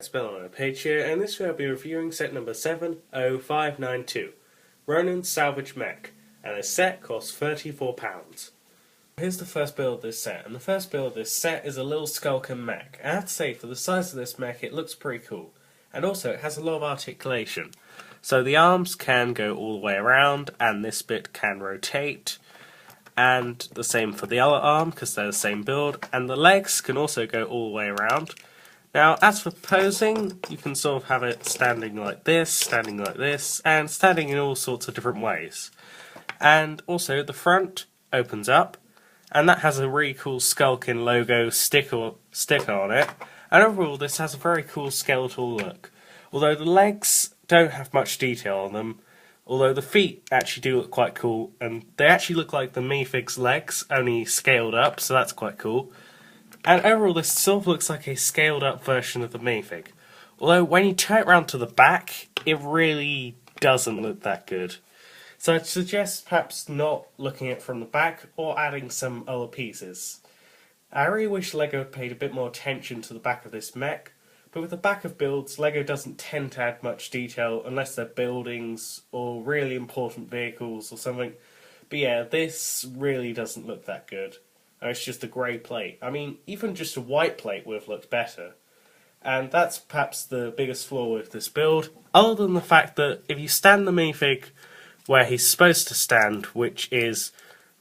Spell on a page here, and this week I'll be reviewing set number 70592, Ronin's Salvage M.E.C, and this set costs £34. Here's the first build of this set, and the first build of this set is a little Skulkin M.E.C. I have to say, for the size of this M.E.C, it looks pretty cool, and also it has a lot of articulation. So the arms can go all the way around, and this bit can rotate, and the same for the other arm, because they're the same build, and the legs can also go all the way around. Now, as for posing, you can sort of have it standing like this, and standing in all sorts of different ways. And also, the front opens up, and that has a really cool Skulkin logo sticker on it. And overall, this has a very cool skeletal look. Although the legs don't have much detail on them, although the feet actually do look quite cool, and they actually look like the M.E.C's legs, only scaled up, so that's quite cool. And overall, this sort of looks like a scaled up version of the M.E.C. Although, when you turn it around to the back, it really doesn't look that good. So I'd suggest perhaps not looking at it from the back, or adding some other pieces. I really wish LEGO had paid a bit more attention to the back of this M.E.C, but with the back of builds, LEGO doesn't tend to add much detail unless they're buildings, or really important vehicles or something. But yeah, this really doesn't look that good. It's just a grey plate. I mean, even just a white plate would have looked better. And that's perhaps the biggest flaw with this build, other than the fact that if you stand the M.E.C where he's supposed to stand, which is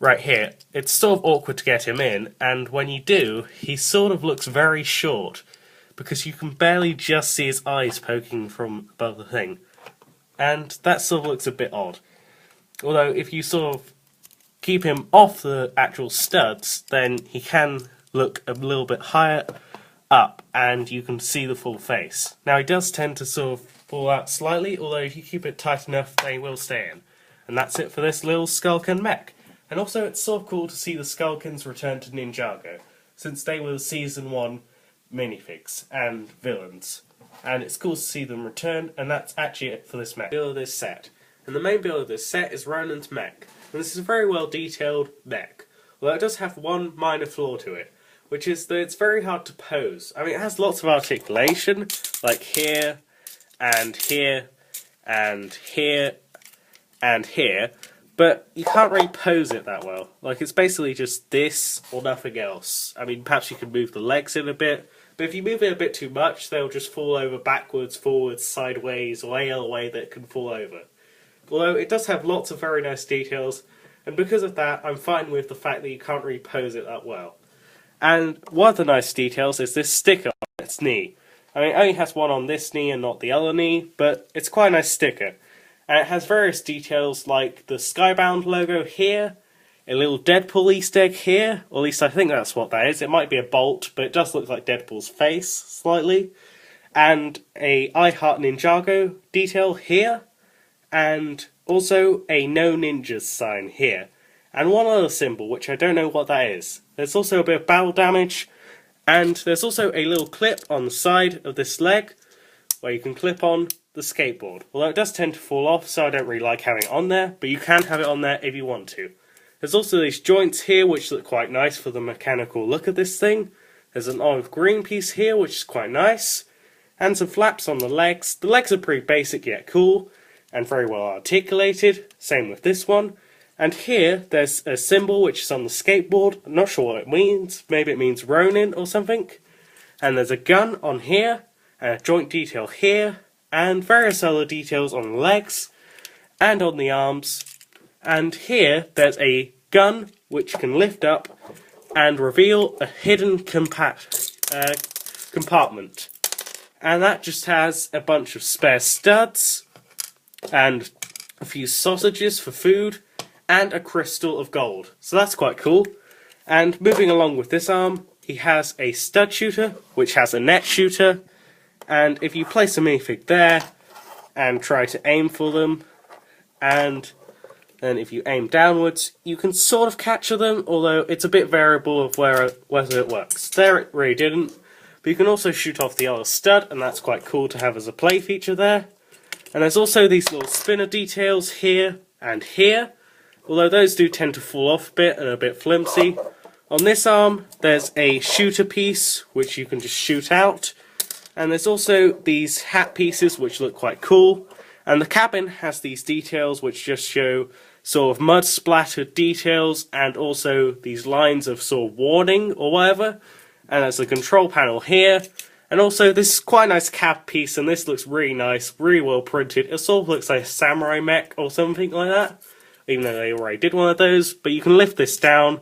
right here, it's sort of awkward to get him in, and when you do, he sort of looks very short, because you can barely just see his eyes poking from above the thing. And that sort of looks a bit odd. Although, if you sort of keep him off the actual studs, then he can look a little bit higher up, and you can see the full face. Now, he does tend to sort of fall out slightly, although if you keep it tight enough, they will stay in. And that's it for this little Skulkin M.E.C. And also, it's sort of cool to see the Skulkins return to Ninjargo, since they were Season 1 minifigs and villains. And it's cool to see them return, and that's actually it for this M.E.C. Build of this set. And the main build of this set is Ronin's M.E.C. And this is a very well detailed M.E.C, although it does have one minor flaw to it, which is that it's very hard to pose. I mean, it has lots of articulation, like here, and here, and here, and here, but you can't really pose it that well. Like, it's basically just this or nothing else. I mean, perhaps you can move the legs in a bit, but if you move it a bit too much, they'll just fall over backwards, forwards, sideways, or any other way that it can fall over. Although it does have lots of very nice details, and because of that, I'm fine with the fact that you can't really pose it that well. And one of the nice details is this sticker on its knee. I mean, it only has one on this knee and not the other knee, but it's quite a nice sticker. And it has various details like the Skybound logo here, a little Deadpool Easter egg here, or at least I think that's what that is. It might be a bolt, but it does look like Deadpool's face, slightly. And a I Heart Ninjago detail here, and also a No Ninjas sign here. And one other symbol, which I don't know what that is. There's also a bit of battle damage, and there's also a little clip on the side of this leg, where you can clip on the skateboard. Although it does tend to fall off, so I don't really like having it on there, but you can have it on there if you want to. There's also these joints here, which look quite nice for the mechanical look of this thing. There's an olive green piece here, which is quite nice. And some flaps on the legs. The legs are pretty basic yet cool, and very well articulated. Same with this one. And here, there's a symbol which is on the skateboard. I'm not sure what it means. Maybe it means Ronin or something. And there's a gun on here, and a joint detail here, and various other details on the legs, and on the arms. And here, there's a gun which can lift up and reveal a hidden compartment. And that just has a bunch of spare studs, and a few sausages for food, and a crystal of gold. So that's quite cool. And moving along with this arm, he has a stud shooter, which has a net shooter, and if you place a minifig there, and try to aim for them, and then if you aim downwards, you can sort of capture them, although it's a bit variable of whether it works. There it really didn't, but you can also shoot off the other stud, and that's quite cool to have as a play feature there. And there's also these little spinner details here and here, although those do tend to fall off a bit and are a bit flimsy. On this arm, there's a shooter piece, which you can just shoot out, And there's also these hat pieces which look quite cool. And the cabin has these details which just show sort of mud splattered details and also these lines of sort of warning or whatever. And there's a control panel here. And also this is quite a nice cab piece, and this looks really nice, really well printed. It sort of looks like a samurai mech or something like that. Even though they already did one of those. But you can lift this down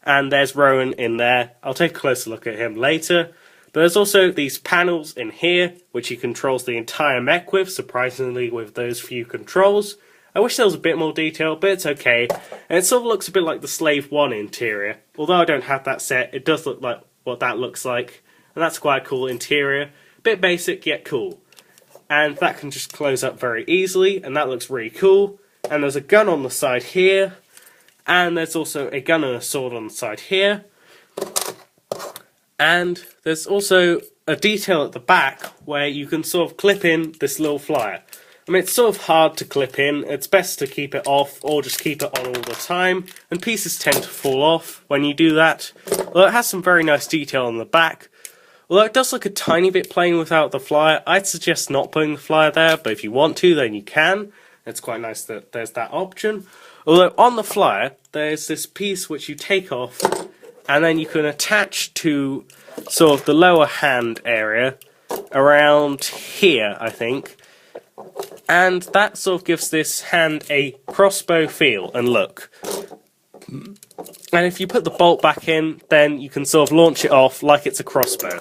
and there's Rowan in there. I'll take a closer look at him later. But there's also these panels in here, which he controls the entire mech with, surprisingly with those few controls. I wish there was a bit more detail, but it's okay. And it sort of looks a bit like the Slave 1 interior. Although I don't have that set, it does look like what that looks like. And that's quite a cool interior. Bit basic, yet cool. And that can just close up very easily, and that looks really cool. And there's a gun on the side here. And there's also a gun and a sword on the side here. And there's also a detail at the back where you can sort of clip in this little flyer. I mean, it's sort of hard to clip in. It's best to keep it off or just keep it on all the time. And pieces tend to fall off when you do that. Well, it has some very nice detail on the back. Although it does look a tiny bit plain without the flyer. I'd suggest not putting the flyer there, but if you want to, then you can. It's quite nice that there's that option. Although on the flyer, there's this piece which you take off, and then you can attach to sort of the lower hand area around here, I think. And that sort of gives this hand a crossbow feel and look. And if you put the bolt back in, then you can sort of launch it off like it's a crossbow.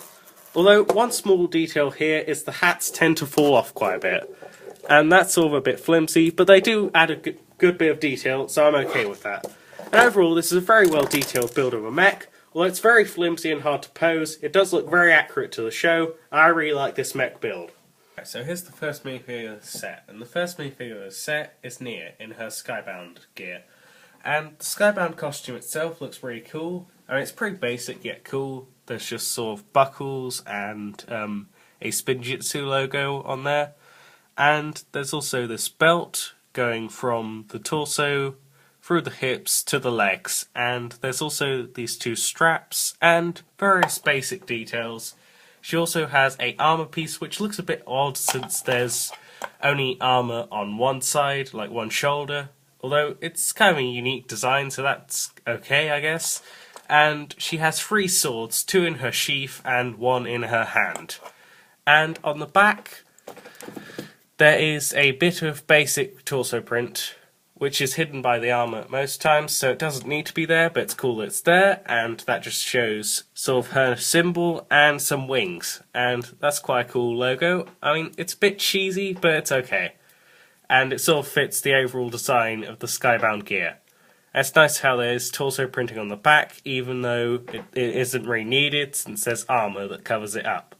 Although one small detail here is the hats tend to fall off quite a bit. And that's sort of a bit flimsy, but they do add a good bit of detail, so I'm okay with that. And overall, this is a very well detailed build of a mech. Although it's very flimsy and hard to pose, it does look very accurate to the show. I really like this mech build. Right, so here's the first minifigure of the set, and the first minifigure of the set is Nia in her Skybound gear. And the Skybound costume itself looks really cool. I mean, it's pretty basic yet cool. There's just sort of buckles and a Spinjitzu logo on there. And there's also this belt going from the torso through the hips to the legs, and there's also these two straps and various basic details. She also has a armor piece which looks a bit odd since there's only armor on one side, like one shoulder, although it's kind of a unique design, so that's okay, I guess. And she has 3 swords, 2 in her sheath and 1 in her hand. And on the back there is a bit of basic torso print, which is hidden by the armour most times, so it doesn't need to be there, but it's cool that it's there, and that just shows sort of her symbol and some wings, and that's quite a cool logo. I mean, it's a bit cheesy, but it's okay. And it sort of fits the overall design of the Skybound gear. And it's nice how there's torso printing on the back, even though it isn't really needed, since there's armour that covers it up.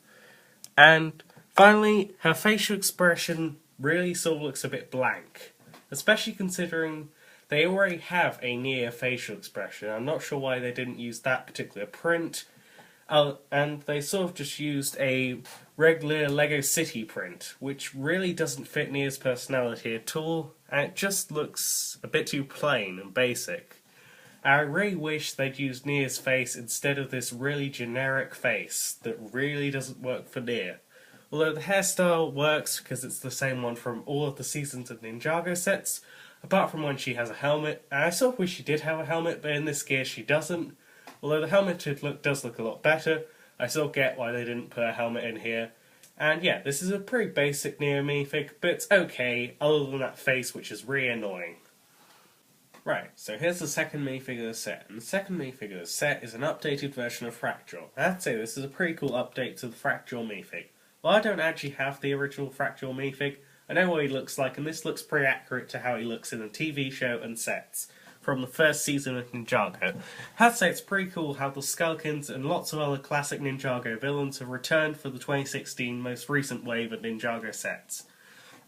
And finally, her facial expression really sort of looks a bit blank. Especially considering they already have a near facial expression. I'm not sure why they didn't use that particular print. And they sort of just used a regular Lego City print, which really doesn't fit Nia's personality at all, and it just looks a bit too plain and basic. I really wish they'd used Nia's face instead of this really generic face that really doesn't work for Nia. Although the hairstyle works because it's the same one from all of the Seasons of Ninjago sets, apart from when she has a helmet. And I sort of wish she did have a helmet, but in this gear she doesn't. Although the helmeted look does look a lot better, I still get why they didn't put a helmet in here. And yeah, this is a pretty basic Nia minifig, but it's okay, other than that face which is really annoying. Right, so here's the second minifigure of the set, and the second minifigure of the set is an updated version of Fractal. I have to say, this is a pretty cool update to the Fractal minifig. Well, I don't actually have the original Fractal minifig. I know what he looks like, and this looks pretty accurate to how he looks in the TV show and sets from the first season of Ninjago. I have to say, it's pretty cool how the Skullkins and lots of other classic Ninjago villains have returned for the 2016 most recent wave of Ninjago sets.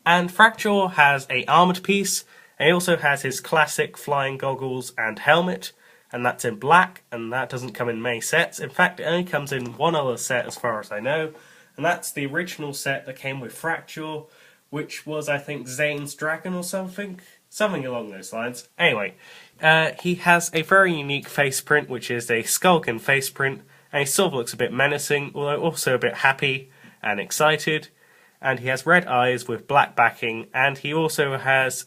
And Fractal has a armoured piece, and he also has his classic flying goggles and helmet, and that's in black, and that doesn't come in many sets. In fact, it only comes in one other set as far as I know, and that's the original set that came with Fractal, which was, I think, Zane's Dragon or something? Something along those lines. Anyway, he has a very unique face print, which is a Skullkin face print, and he sort of looks a bit menacing, although also a bit happy, and excited. And he has red eyes with black backing, and he also has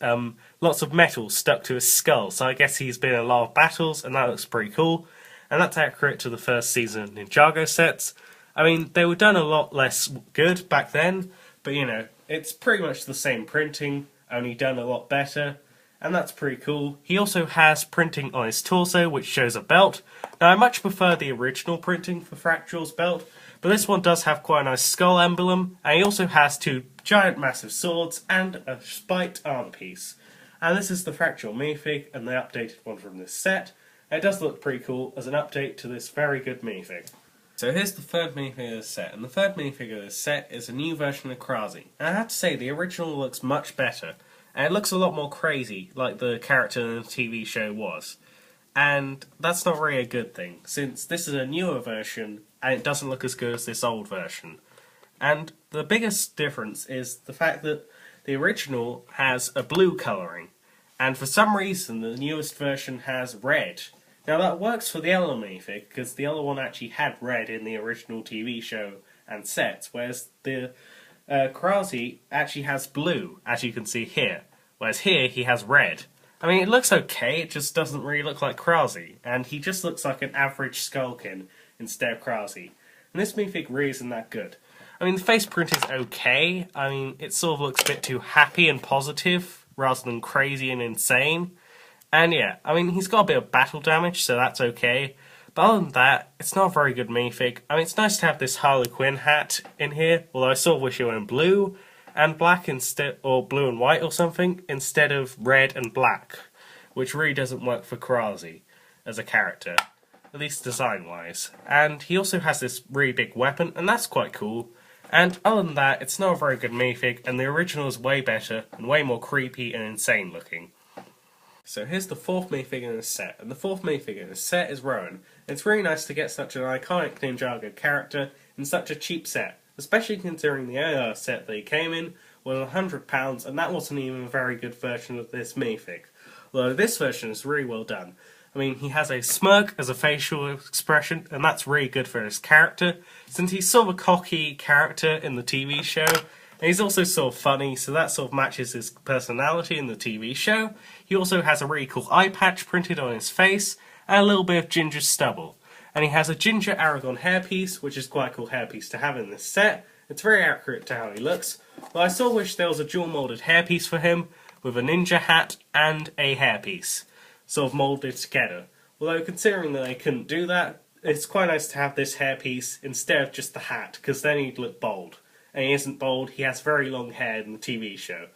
lots of metal stuck to his skull. So I guess he's been in a lot of battles, and that looks pretty cool. And that's accurate to the first season of Ninjago sets. I mean, they were done a lot less good back then, but you know, it's pretty much the same printing, only done a lot better. And that's pretty cool. He also has printing on his torso, which shows a belt. Now, I much prefer the original printing for Fractal's belt, but this one does have quite a nice skull emblem, and he also has two giant massive swords and a spiked arm piece. And this is the Fractal minifig, and the updated one from this set. And it does look pretty cool as an update to this very good minifig. So here's the third minifig of this set, and the third minifig of this set is a new version of Krasi. And I have to say, the original looks much better. And it looks a lot more crazy, like the character in the TV show was. And that's not really a good thing, since this is a newer version, and it doesn't look as good as this old version. And the biggest difference is the fact that the original has a blue colouring, and for some reason the newest version has red. Now that works for the other minifig, because the other one actually had red in the original TV show and sets, whereas the Krasi actually has blue, as you can see here, whereas here he has red. I mean, it looks okay, it just doesn't really look like Krasi, and he just looks like an average Skullkin instead of Krasi. And this minifig really isn't that good. I mean, the face print is okay. I mean, it sort of looks a bit too happy and positive, rather than crazy and insane. And yeah, I mean, he's got a bit of battle damage, so that's okay. But other than that, it's not a very good minifig. I mean, it's nice to have this Harley Quinn hat in here, although I sort of wish it went in blue and black instead, or blue and white or something, instead of red and black, which really doesn't work for Krasi as a character, at least design-wise. And he also has this really big weapon, and that's quite cool. And other than that, it's not a very good minifig, and the original is way better, and way more creepy and insane looking. So here's the fourth minifig in this set, and the fourth minifig in this set is Rowan. It's really nice to get such an iconic Ninjago character in such a cheap set, especially considering the earlier set that he came in was £100, and that wasn't even a very good version of this minifig. Although this version is really well done. I mean, he has a smirk as a facial expression, and that's really good for his character, since he's sort of a cocky character in the TV show. And he's also sort of funny, so that sort of matches his personality in the TV show. He also has a really cool eye patch printed on his face, and a little bit of ginger stubble. And he has a ginger Aragon hairpiece, which is quite a cool hairpiece to have in this set. It's very accurate to how he looks. But I still wish there was a dual moulded hairpiece for him, with a ninja hat and a hairpiece, sort of moulded together. Although considering that they couldn't do that, it's quite nice to have this hairpiece instead of just the hat, because then he'd look bold. And he isn't bald, he has very long hair in the TV show.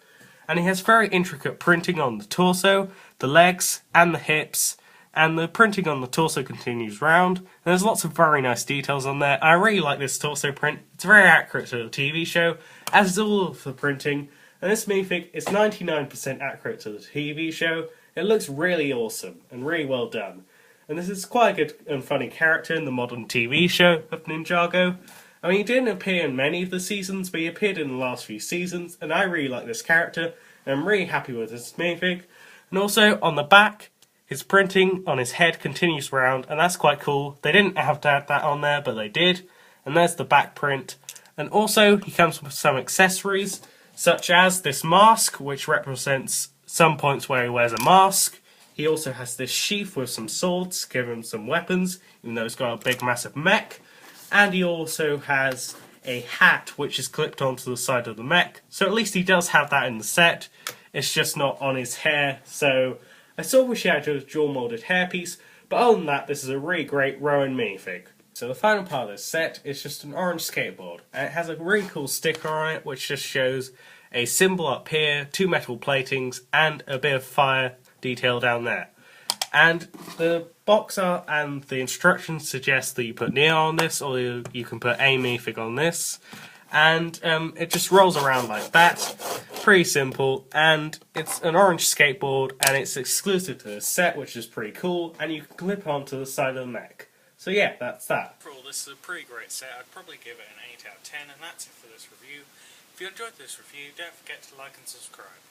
And he has very intricate printing on the torso, the legs, and the hips, and the printing on the torso continues round, and there's lots of very nice details on there. I really like this torso print, it's very accurate to the TV show, as is all of the printing, and this minifig is 99% accurate to the TV show. It looks really awesome, and really well done. And this is quite a good and funny character in the modern TV show of Ninjago. I mean, he didn't appear in many of the seasons, but he appeared in the last few seasons, and I really like this character, and I'm really happy with this minifig. And also, on the back, his printing on his head continues round, and that's quite cool. They didn't have to add that on there, but they did. And there's the back print. And also, he comes with some accessories, such as this mask, which represents some points where he wears a mask. He also has this sheath with some swords, give him some weapons, even though he's got a big massive mech. And he also has a hat which is clipped onto the side of the mech, so at least he does have that in the set. It's just not on his hair, so I still wish he had a dual moulded hairpiece, but other than that, this is a really great Rowan minifig. So the final part of this set is just an orange skateboard, and it has a really cool sticker on it which just shows a symbol up here, two metal platings, and a bit of fire detail down there. And the box art and the instructions suggest that you put Neo on this, or you can put a minifig on this. And it just rolls around like that. Pretty simple. And it's an orange skateboard, and it's exclusive to this set, which is pretty cool. And you can clip onto the side of the mech. So yeah, that's that. Overall, this is a pretty great set. I'd probably give it an 8 out of 10, and that's it for this review. If you enjoyed this review, don't forget to like and subscribe.